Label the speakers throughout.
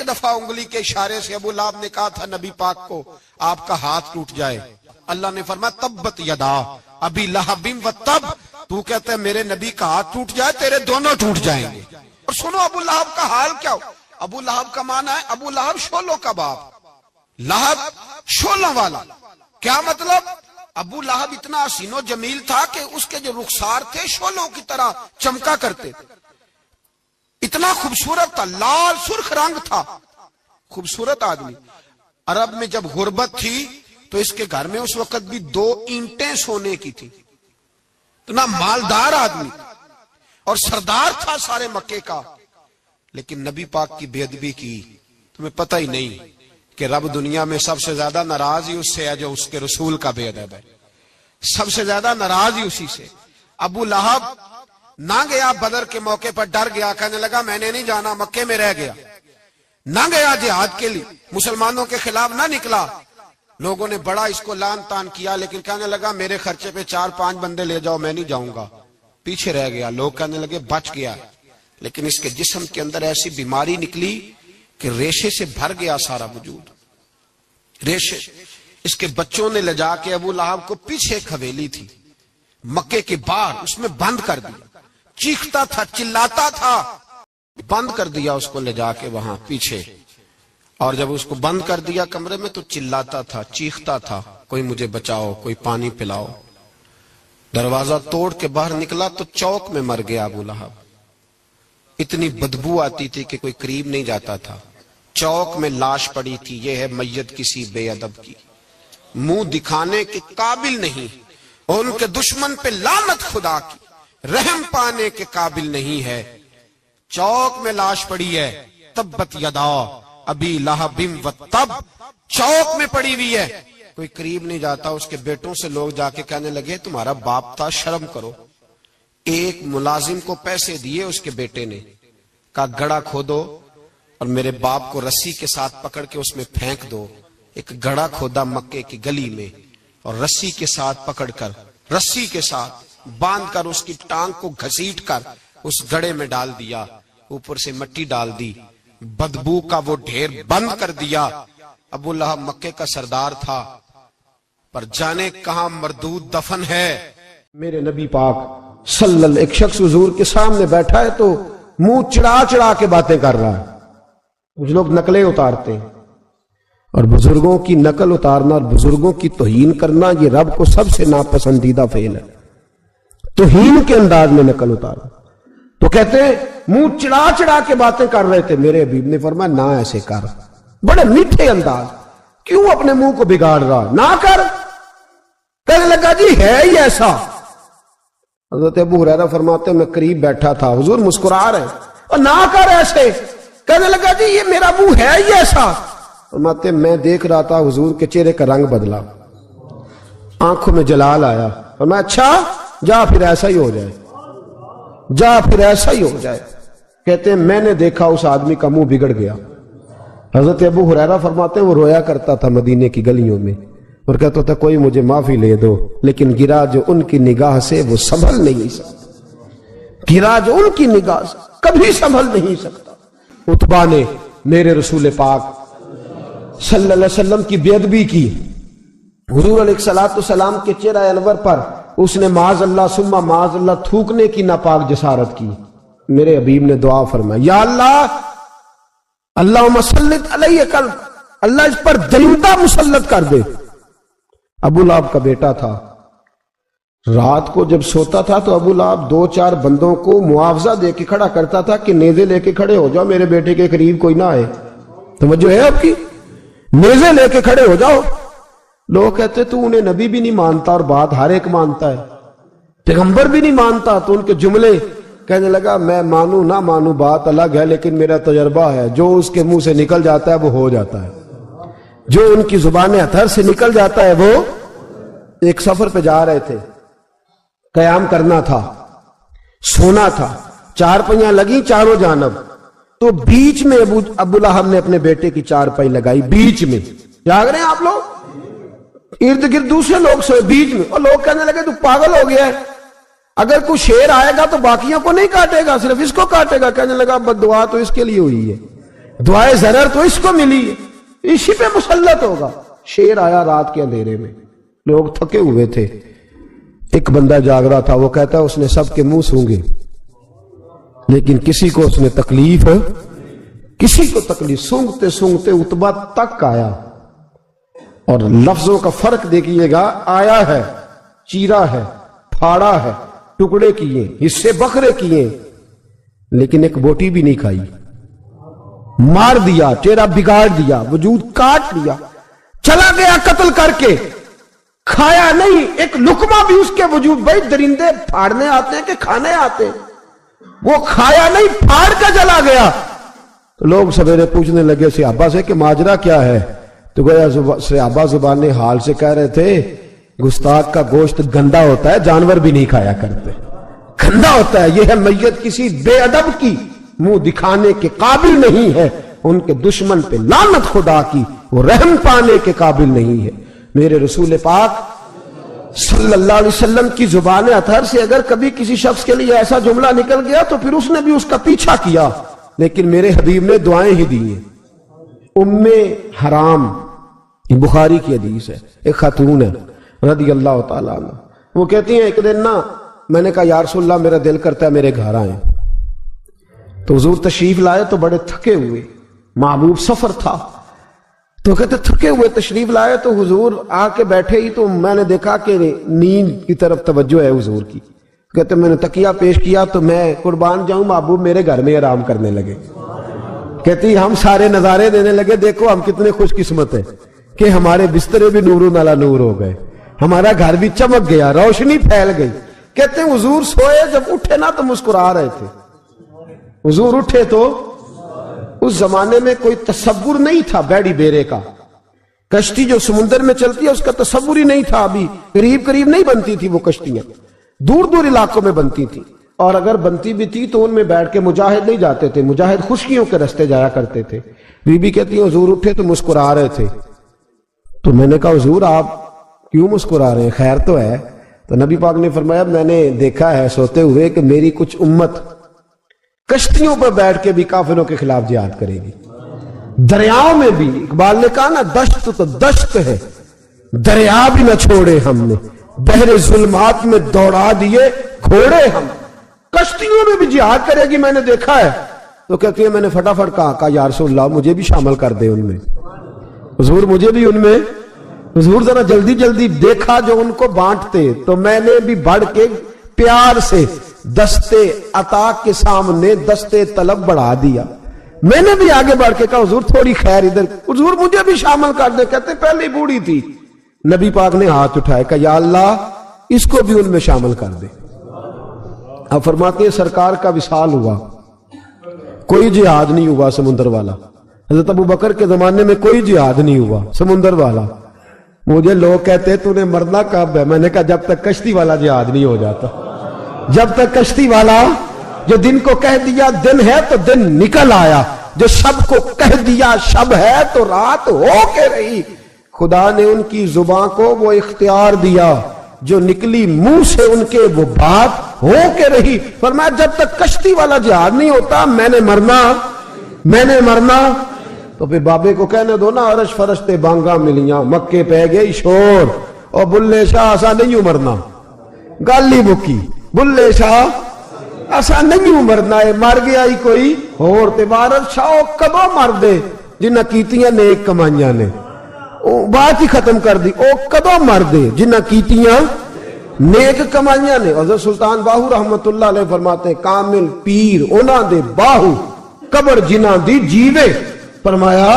Speaker 1: دفعہ انگلی کے اشارے سے ابو لہب نے کہا تھا نبی پاک کو آپ کا ہاتھ ٹوٹ جائے، اللہ نے فرمایا تبت یدا ابی لہب و تب، تو کہتے ہیں میرے نبی کا ہاتھ ٹوٹ جائے تیرے دونوں ٹوٹ جائیں گے۔ اور سنو ابو لہب کا حال کیا ہو۔ ابو لہب کا معنی ہے ابو لہب شولوں کا باپ، لہب شولوں والا۔ کیا مطلب؟ ابو لہب اتنا حسین و جمیل تھا کہ اس کے جو رخسار تھے شولوں کی طرح چمکا کرتے تھے، اتنا خوبصورت تھا، لال سرخ رنگ تھا، خوبصورت آدمی۔ عرب میں جب غربت تھی تو اس کے گھر میں اس وقت بھی 2 اینٹیں سونے کی تھی، اتنا مالدار آدمی اور سردار تھا سارے مکے کا، لیکن نبی پاک کی بے ادبی کی۔ تمہیں پتہ ہی نہیں کہ رب دنیا میں سب سے زیادہ ناراض ہی اس سے ہے جو اس کے رسول کا بے ادب ہے، سب سے زیادہ ناراض ہی اسی سے۔ ابو لہب نہ گیا بدر کے موقع پر، ڈر گیا، کہنے لگا میں نے نہیں جانا، مکے میں رہ گیا، نہ گیا جہاد کے لیے، مسلمانوں کے خلاف نہ نکلا۔ لوگوں نے بڑا اس کو لان تان کیا، لیکن کہنے لگا میرے خرچے پہ 4-5 بندے لے جاؤ، میں نہیں جاؤں گا، پیچھے رہ گیا۔ لوگ کہنے لگے بچ گیا، لیکن اس کے جسم کے اندر ایسی بیماری نکلی کہ ریشے سے بھر گیا سارا وجود، ریشے۔ اس کے بچوں نے لے جا کے ابو لہب کو پیچھے ایک حویلی تھی مکے کے باہر، اس میں بند کر دیا، چیختا تھا، چلاتا تھا، بند کر دیا اس کو لے جا کے وہاں پیچھے۔ اور جب اس کو بند کر دیا کمرے میں تو چلاتا تھا، چیختا تھا، کوئی مجھے بچاؤ، کوئی پانی پلاؤ۔ دروازہ توڑ کے باہر نکلا تو چوک میں مر گیا ابو لہب، اتنی بدبو آتی تھی کہ کوئی قریب نہیں جاتا تھا۔ چوک میں لاش پڑی تھی، یہ ہے میت کسی بے ادب کی، منہ دکھانے کے قابل نہیں، اور ان کے دشمن پہ لعنت خدا کی، رحم پانے کے قابل نہیں ہے۔ چوک میں لاش پڑی ہے، تبت یدا ابی لہب و تب، چوک میں پڑی ہوئی ہے، کوئی قریب نہیں جاتا۔ اس کے بیٹوں سے لوگ جا کے کہنے لگے تمہارا باپ تھا، شرم کرو۔ ایک ملازم کو پیسے دیے اس کے بیٹے نے، کہا گڑھا کھودو اور میرے باپ کو رسی کے ساتھ پکڑ کے اس میں پھینک دو۔ ایک گڑھا کھودا مکے کی گلی میں، اور رسی کے ساتھ پکڑ کر، رسی کے ساتھ باندھ کر اس کی ٹانگ کو گھسیٹ کر اس گڑھے میں ڈال دیا، اوپر سے مٹی ڈال دی، بدبو کا وہ ڈھیر بند کر دیا۔ ابو لہب مکے کا سردار تھا، پر جانے کہاں مردود دفن ہے۔
Speaker 2: میرے نبی پاک صلی اللہ، ایک شخص حضور کے سامنے بیٹھا ہے تو منہ چڑھا چڑھا کے باتیں کر رہا ہے۔ کچھ لوگ نقلیں اتارتے ہیں، اور بزرگوں کی نقل اتارنا اور بزرگوں کی توہین کرنا یہ رب کو سب سے ناپسندیدہ فعل ہے، توہین کے انداز میں نقل اتارنا۔ تو کہتے ہیں منہ چڑھا چڑھا کے باتیں کر رہے تھے، میرے حبیب نے فرمایا نہ ایسے کر، بڑے میٹھے انداز، کیوں اپنے منہ کو بگاڑ رہا، نہ کر۔ کہنے لگا جی ہے ہی ایسا۔ حضرت ابو ہریرہ فرماتے ہیں میں قریب بیٹھا تھا، حضور مسکرا رہے اور نہ کر ایسے۔ کہنے لگا جی یہ میرا منہ ہے ہی ایسا۔ فرماتے ہیں میں دیکھ رہا تھا حضور کے چہرے کا رنگ بدلا، آنکھوں میں جلال آیا، فرمایا اچھا جا پھر ایسا ہی ہو جائے، جا پھر ایسا ہی ہو جائے۔ کہتے ہیں میں نے دیکھا اس آدمی کا منہ بگڑ گیا۔ حضرت ابو ہریرہ فرماتے ہیں وہ رویا کرتا تھا مدینے کی گلیوں میں، اور کہتا تھا کوئی مجھے معافی لے دو، لیکن گرا جو ان کی نگاہ سے وہ سنبھل نہیں سکتا، گرا جو ان کی نگاہ سے کبھی سنبھل نہیں سکتا۔ عتبہ نے میرے رسول پاک صلی اللہ علیہ وسلم کی بے ادبی کی، حضور علیہ السلام کے چہرہ انور پر اس نے معاذ اللہ ثم معاذ اللہ تھوکنے کی ناپاک جسارت کی۔ میرے حبیب نے دعا فرمائی یا اللہ اللہم سلط علیہ قلب، اللہ اس پر درندہ مسلط کر دے۔ ابو لہب کا بیٹا تھا، رات کو جب سوتا تھا تو ابو لہب 2-4 بندوں کو معاوضہ دے کے کھڑا کرتا تھا کہ نیزے لے کے کھڑے ہو جاؤ، میرے بیٹے کے قریب کوئی نہ آئے۔ توجہ ہے آپ کی؟ نیزے لے کے کھڑے ہو جاؤ۔ لوگ کہتے تو انہیں نبی بھی نہیں مانتا اور بات ہر ایک مانتا ہے، پیغمبر بھی نہیں مانتا، تو ان کے جملے کہنے لگا میں مانوں نہ مانوں بات الگ ہے، لیکن میرا تجربہ ہے جو اس کے منہ سے نکل جاتا ہے وہ ہو جاتا ہے، جو ان کی زبان اطہر سے نکل جاتا ہے وہ۔ ایک سفر پہ جا رہے تھے، قیام کرنا تھا، سونا تھا، 4 پہیاں لگی چاروں جانب، تو بیچ میں ابو لہب نے اپنے بیٹے کی 4 پائی لگائی، بیچ میں۔ جاگ رہے ہیں آپ لوگ؟ ارد گرد دوسرے لوگ سوئے بیچ میں، اور لوگ کہنے لگے تو پاگل ہو گیا ہے، اگر کوئی شیر آئے گا تو باقیوں کو نہیں کاٹے گا، صرف اس کو کاٹے گا۔ کہنے لگا بد دعا تو اس کے لیے ہوئی ہے، دعائے ضرر تو اس کو ملی ہے، اسی پہ مسلط ہوگا۔ شیر آیا رات کے اندھیرے میں، لوگ تھکے ہوئے تھے، ایک بندہ جاگ رہا تھا، وہ کہتا ہے اس نے سب کے منہ سونگے لیکن کسی کو اس نے تکلیف، کسی کو تکلیف، سونگتے سونگتے عتبہ تک آیا۔ اور لفظوں کا فرق دیکھیے گا، آیا ہے، چیرا ہے، پھاڑا ہے، ٹکڑے کیے، حصے بکھرے کیے، لیکن ایک بوٹی بھی نہیں کھائی، مار دیا، چہرہ بگاڑ دیا، وجود کاٹ لیا، چلا گیا قتل کر کے، کھایا نہیں ایک لقمہ بھی اس کے وجود۔ بھائی درندے پھاڑنے آتے ہیں کہ کھانے آتے ہیں؟ وہ کھایا نہیں، پھاڑ کے چلا گیا۔ تو لوگ سویرے پوچھنے لگے صحابہ سے کہ ماجرا کیا ہے؟ تو گویا صحابہ زبان حال سے کہہ رہے تھے گستاخ کا گوشت گندا ہوتا ہے، جانور بھی نہیں کھایا کرتے، گندا ہوتا ہے، یہ ہے میت کسی بے ادب کی، منہ دکھانے کے قابل نہیں ہے، ان کے دشمن پہ لعنت خدا کی، وہ رحم پانے کے قابل نہیں ہے۔ میرے رسول پاک صلی اللہ علیہ وسلم کی زبان اطہر سے اگر کبھی کسی شخص کے لیے ایسا جملہ نکل گیا تو پھر اس نے بھی اس کا پیچھا کیا، لیکن میرے حبیب نے دعائیں ہی دی ہیں۔ ام حرام، یہ بخاری کی حدیث ہے، ایک خاتون ہے رضی اللہ تعالیٰ عنہ، وہ کہتی ہیں ایک دن نا میں نے کہا یا رسول اللہ میرا دل کرتا ہے میرے گھر آئیں، تو حضور تشریف لائے تو بڑے تھکے ہوئے، محبوب سفر تھا، تو کہتے تھکے ہوئے تشریف لائے تو حضور آ کے بیٹھے ہی تو میں نے دیکھا کہ نیند کی طرف توجہ ہے حضور کی، کہتے میں نے تکیہ پیش کیا تو میں قربان جاؤں محبوب میرے گھر میں آرام کرنے لگے۔ کہتی ہم سارے نظارے دینے لگے، دیکھو ہم کتنے خوش قسمت ہیں کہ ہمارے بسترے بھی نور نالا نور ہو گئے، ہمارا گھر بھی چمک گیا، روشنی پھیل گئی۔ کہتے ہیں حضور سوئے، جب اٹھے نا تو مسکرا رہے تھے، حضور اٹھے تو اس زمانے میں کوئی تصور نہیں تھا بیڑی بیرے کا، کشتی جو سمندر میں چلتی ہے اس کا تصور ہی نہیں تھا، ابھی قریب قریب نہیں بنتی تھی وہ کشتیاں، دور دور علاقوں میں بنتی تھی، اور اگر بنتی بھی تھی تو ان میں بیٹھ کے مجاہد نہیں جاتے تھے، مجاہد خشکیوں کے رستے جایا کرتے تھے۔ بی بی کہتی ہیں حضور اٹھے تو مسکرا رہے تھے، تو میں نے کہا حضور آپ کیوں مسکرا رہے ہیں، خیر تو ہے؟ تو نبی پاک نے فرمایا میں نے دیکھا ہے سوتے ہوئے کہ میری کچھ امت کشتیوں پر بیٹھ کے بھی کافروں کے خلاف جہاد کرے گی، دریاؤں میں بھی، اقبال نے کہا نا دشت تو دشت ہے، دریا بھی نہ چھوڑے ہم نے، بحر ظلمات میں دوڑا دیے گھوڑے ہم، کشتیوں میں بھی جہاد کرے گی میں نے دیکھا ہے۔ تو کہتی ہے میں نے فٹافٹ کہا یا رسول اللہ مجھے بھی شامل کر دے ان میں، حضور مجھے بھی ان میں، حضور ذرا جلدی جلدی دیکھا جو ان کو بانٹتے، تو میں نے بھی بڑھ کے پیار سے دستے عطا کے سامنے دستے طلب بڑھا دیا، میں نے بھی آگے بڑھ کے کہا حضور تھوڑی خیر ادھر، حضور مجھے بھی شامل کر دے، کہتے پہلے بوڑھی تھی، نبی پاک نے ہاتھ اٹھائے کہ یا اللہ اس کو بھی ان میں شامل کر دے۔ اب فرماتے ہیں سرکار کا وصال ہوا، کوئی جہاد نہیں ہوا سمندر والا، حضرت ابو بکر کے زمانے میں کوئی جہاد نہیں ہوا سمندر والا۔ مجھے لوگ کہتے تو نے مرنا کب ہے، میں نے کہا جب تک کشتی والا جہاد نہیں ہو جاتا، جب تک کشتی والا، جو دن کو کہہ دیا دن ہے تو دن نکل آیا، جو شب کو کہہ دیا شب ہے تو رات ہو کے رہی۔ خدا نے ان کی زبان کو وہ اختیار دیا، جو نکلی منہ سے ان کے وہ بات ہو کے رہی۔ فرمایا جب تک کشتی والا جہاد نہیں ہوتا میں نے مرنا۔ تو پھر بابے کو کہنے دو نا عرش فرشتے بانگا ملیاں، مکے پہ گئی شور، اور بلے شاہ ایسا نہیں مرنا، گالی بکی بلے شاہ ایسا نہیں مرنا ہے، مر گیا ہی کوئی اور تے بارت شاہ کدو مر دے جنہ کیتیاں نیک کمائیاں نے، بات ہی ختم کر دی، او کدو مر دے جنہ کیتیاں نیک کمائیاں نے۔ حضرت سلطان باہو رحمت اللہ علیہ فرماتے ہیں کامل پیر انہاں دے باہو قبر جنہ دی جیوے، فرمایا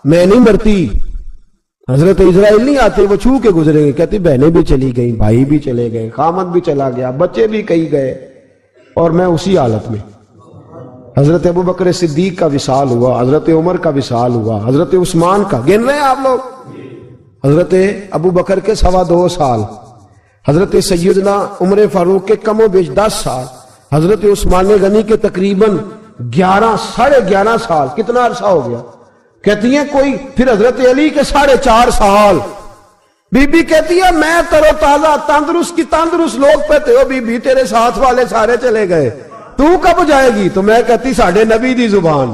Speaker 2: میں نہیں مرتی۔ حضرت اسرائیل نہیں آتے، وہ چھو کے گزرے گئے، کہتے بہنیں بھی چلی گئیں، بھائی بھی چلے گئے، خامد بھی چلا گیا، بچے بھی کئی گئے، اور میں اسی حالت میں۔ حضرت ابو بکر صدیق کا وصال ہوا، حضرت عمر کا وصال ہوا، حضرت عثمان کا، گن رہے ہیں آپ لوگ، حضرت ابو بکر کے 2.25 سال، حضرت سیدنا عمر فاروق کے کم و بیش 10 سال، حضرت عثمان غنی کے تقریباً 11.5 سال، کتنا عرصہ ہو گیا؟ کہتی ہیں کوئی، پھر حضرت علی کے 4.5 سال۔ بی بی کہتی ہے میں ترو تازہ تندرست کی تندرست لوگ پہتے ہو، بی بی تیرے ساتھ والے سارے چلے گئے، تو کب جائے گی؟ تو میں کہتی ساڑھے نبی دی زبان